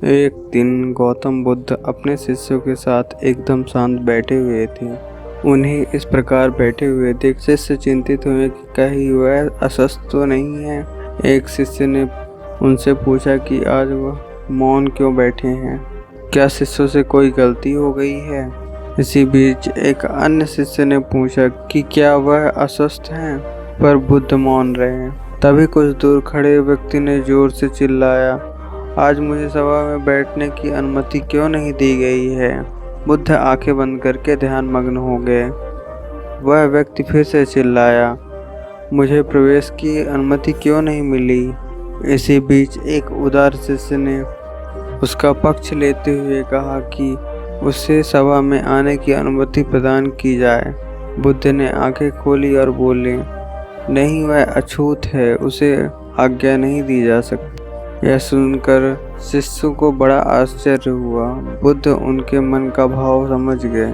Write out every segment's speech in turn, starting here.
एक दिन गौतम बुद्ध अपने शिष्यों के साथ एकदम शांत बैठे हुए थे। उन्हें इस प्रकार बैठे हुए देख शिष्य चिंतित हुए कि कहीं वह अस्वस्थ तो नहीं है। एक शिष्य ने उनसे पूछा कि आज वह मौन क्यों बैठे हैं, क्या शिष्यों से कोई गलती हो गई है। इसी बीच एक अन्य शिष्य ने पूछा कि क्या वह अस्वस्थ हैं, पर बुद्ध मौन रहे। तभी कुछ दूर खड़े व्यक्ति ने जोर से चिल्लाया, आज मुझे सभा में बैठने की अनुमति क्यों नहीं दी गई है। बुद्ध आंखें बंद करके ध्यान मग्न हो गए। वह व्यक्ति फिर से चिल्लाया, मुझे प्रवेश की अनुमति क्यों नहीं मिली। इसी बीच एक उदार शिष्य ने उसका पक्ष लेते हुए कहा कि उसे सभा में आने की अनुमति प्रदान की जाए। बुद्ध ने आंखें खोली और बोले, नहीं, वह अछूत है, उसे आज्ञा नहीं दी जा सकती। यह सुनकर शिष्यों को बड़ा आश्चर्य हुआ। बुद्ध उनके मन का भाव समझ गए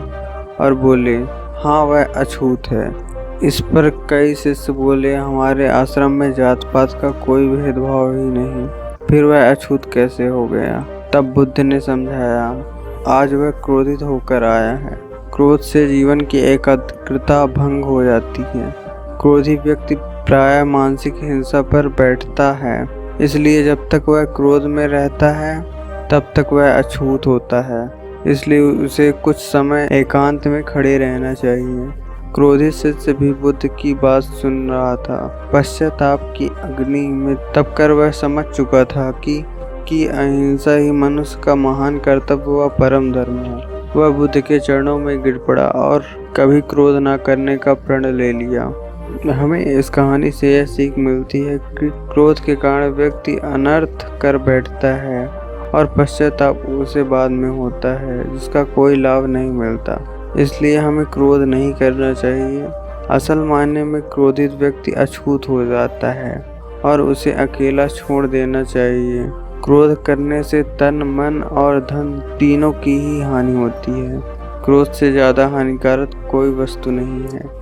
और बोले, हाँ, वह अछूत है। इस पर कई शिष्य बोले, हमारे आश्रम में जात पात का कोई भेदभाव ही नहीं, फिर वह अछूत कैसे हो गया। तब बुद्ध ने समझाया, आज वह क्रोधित होकर आया है। क्रोध से जीवन की एकाग्रता भंग हो जाती है। क्रोधी व्यक्ति प्रायः मानसिक हिंसा पर बैठता है, इसलिए जब तक वह क्रोध में रहता है तब तक वह अछूत होता है। इसलिए उसे कुछ समय एकांत में खड़े रहना चाहिए। क्रोधित शिष्य भी बुद्ध की बात सुन रहा था। पश्चाताप की अग्नि में तप कर वह समझ चुका था कि अहिंसा ही मनुष्य का महान कर्तव्य व परम धर्म है। वह बुद्ध के चरणों में गिर पड़ा और कभी क्रोध न करने का प्रण ले लिया। हमें इस कहानी से यह सीख मिलती है कि क्रोध के कारण व्यक्ति अनर्थ कर बैठता है और पश्चाताप उसे बाद में होता है, जिसका कोई लाभ नहीं मिलता। इसलिए हमें क्रोध नहीं करना चाहिए। असल मायने में क्रोधित व्यक्ति अछूत हो जाता है और उसे अकेला छोड़ देना चाहिए। क्रोध करने से तन, मन और धन तीनों की ही हानि होती है। क्रोध से ज़्यादा हानिकारक कोई वस्तु नहीं है।